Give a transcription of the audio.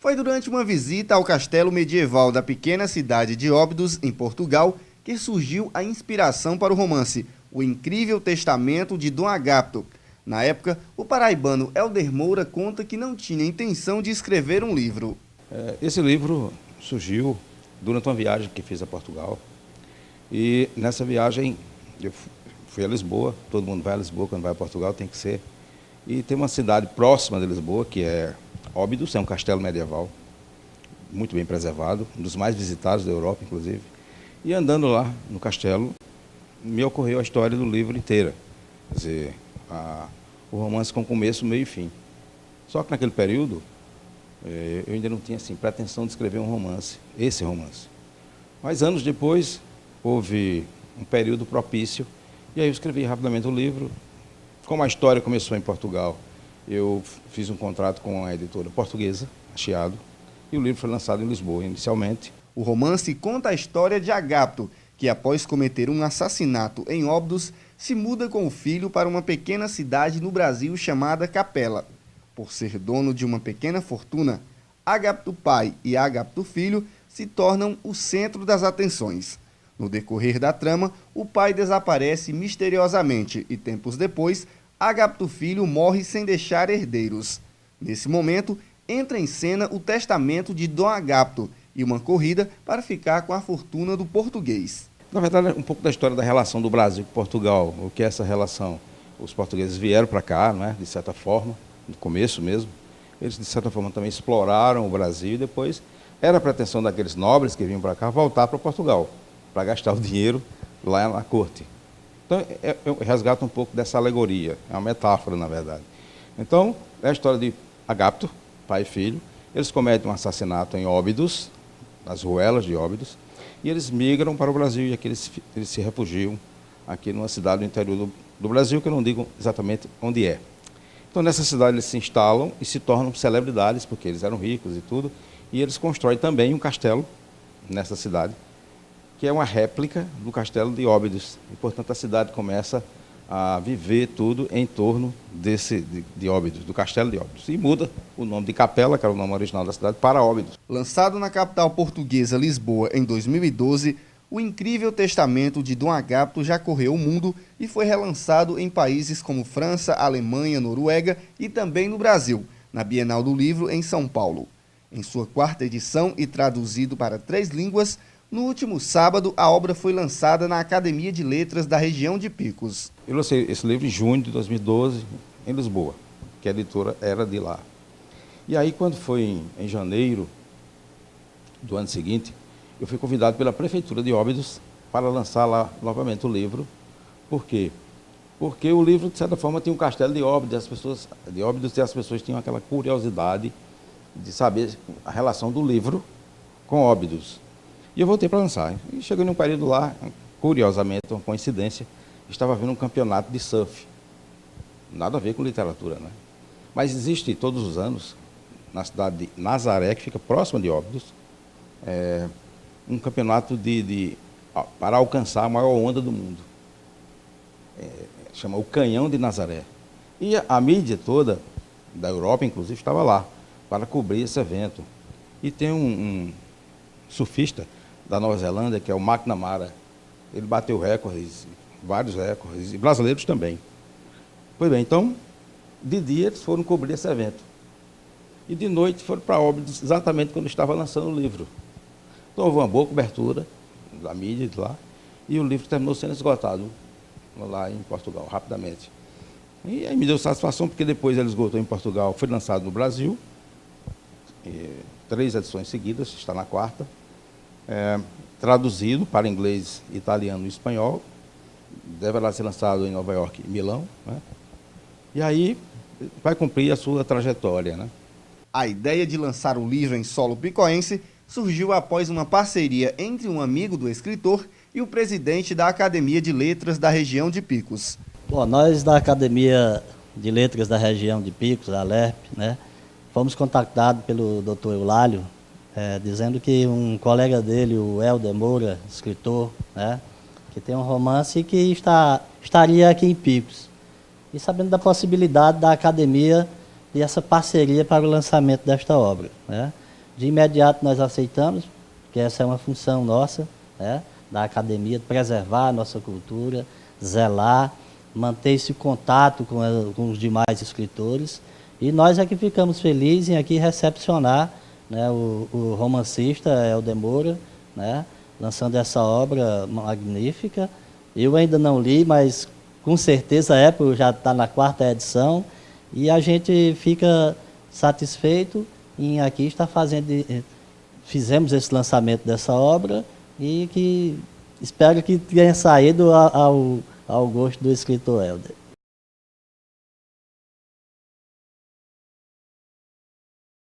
Foi durante uma visita ao castelo medieval da pequena cidade de Óbidos, em Portugal, que surgiu a inspiração para o romance O Incrível Testamento de Dom Agapto. Na época, o paraibano Helder Moura conta que não tinha intenção de escrever um livro. Esse livro surgiu durante uma viagem que fiz a Portugal. E nessa viagem eu fui a Lisboa, todo mundo vai a Lisboa quando vai a Portugal, tem que ser. E tem uma cidade próxima de Lisboa, que é Óbidos, é um castelo medieval, muito bem preservado, um dos mais visitados da Europa, inclusive. E andando lá no castelo, me ocorreu a história do livro inteira. Quer dizer, o romance com começo, meio e fim. Só que naquele período, eu ainda não tinha assim, pretensão de escrever um romance, esse romance. Mas anos depois, houve um período propício, e aí eu escrevi rapidamente o livro. Como a história começou em Portugal, eu fiz um contrato com a editora portuguesa, a Chiado, e o livro foi lançado em Lisboa inicialmente. O romance conta a história de Agapto, que após cometer um assassinato em Óbidos, se muda com o filho para uma pequena cidade no Brasil chamada Capela. Por ser dono de uma pequena fortuna, Agapto pai e Agapto filho se tornam o centro das atenções. No decorrer da trama, o pai desaparece misteriosamente e, tempos depois, Agapto filho morre sem deixar herdeiros. Nesse momento, entra em cena o testamento de Dom Agapto e uma corrida para ficar com a fortuna do português. Na verdade, um pouco da história da relação do Brasil com Portugal. O que é essa relação? Os portugueses vieram para cá, não é? De certa forma, no começo mesmo. Eles, de certa forma, também exploraram o Brasil e depois era a pretensão daqueles nobres que vinham para cá voltar para Portugal, para gastar o dinheiro lá na corte. Então, eu resgato um pouco dessa alegoria, é uma metáfora, na verdade. Então, é a história de Agapto, pai e filho. Eles cometem um assassinato em Óbidos, nas ruelas de Óbidos, e eles migram para o Brasil, e aqui eles se refugiam aqui numa cidade do interior do Brasil, que eu não digo exatamente onde é. Então, nessa cidade eles se instalam e se tornam celebridades, porque eles eram ricos e tudo, e eles constroem também um castelo nessa cidade, que é uma réplica do castelo de Óbidos. E, portanto, a cidade começa a viver tudo em torno de Óbidos, do castelo de Óbidos. E muda o nome de Capela, que era o nome original da cidade, para Óbidos. Lançado na capital portuguesa, Lisboa, em 2012, O Incrível Testamento de Dom Agapto já correu o mundo e foi relançado em países como França, Alemanha, Noruega e também no Brasil, na Bienal do Livro, em São Paulo. Em sua quarta edição e traduzido para 3 línguas, no último sábado, a obra foi lançada na Academia de Letras da região de Picos. Eu lancei esse livro em junho de 2012, em Lisboa, que a editora era de lá. E aí, quando foi em janeiro do ano seguinte, eu fui convidado pela Prefeitura de Óbidos para lançar lá novamente o livro. Por quê? Porque o livro, de certa forma, tinha um castelo de Óbidos, e as pessoas tinham aquela curiosidade de saber a relação do livro com Óbidos. E eu voltei para lançar. E cheguei num período lá, curiosamente, uma coincidência, estava havendo um campeonato de surf. Nada a ver com literatura, né? Mas existe todos os anos, na cidade de Nazaré, que fica próxima de Óbidos, um campeonato para alcançar a maior onda do mundo. Chama o Canhão de Nazaré. E a mídia toda, da Europa, inclusive, estava lá, para cobrir esse evento. E tem um surfista da Nova Zelândia, que é o McNamara. Ele bateu recordes, vários recordes, e brasileiros também. Pois bem, então, de dia eles foram cobrir esse evento. E de noite foram para Óbidos, exatamente quando estava lançando o livro. Então houve uma boa cobertura da mídia de lá, e o livro terminou sendo esgotado lá em Portugal, rapidamente. E aí me deu satisfação, porque depois ele esgotou em Portugal, foi lançado no Brasil, 3 edições seguidas, está na 4ª, traduzido para inglês, italiano e espanhol, deverá ser lançado em Nova York e Milão, né? E aí vai cumprir a sua trajetória, né? A ideia de lançar o livro em solo picoense surgiu após uma parceria entre um amigo do escritor e o presidente da Academia de Letras da região de Picos. Bom, nós da Academia de Letras da região de Picos, a ALERP, né, fomos contactados pelo Dr. Eulálio, dizendo que um colega dele, o Helder Moura, escritor, né, que tem um romance que estaria aqui em Picos. E sabendo da possibilidade da Academia e essa parceria para o lançamento desta obra, né? De imediato nós aceitamos, que essa é uma função nossa, né, da academia, de preservar a nossa cultura, zelar, manter esse contato com os demais escritores. E nós é que ficamos felizes em aqui recepcionar, né, o romancista Helder Moura, né, lançando essa obra magnífica. Eu ainda não li, mas com certeza já está na 4ª edição, e a gente fica satisfeito em aqui estar fizemos esse lançamento dessa obra e que espero que tenha saído ao gosto do escritor Helder.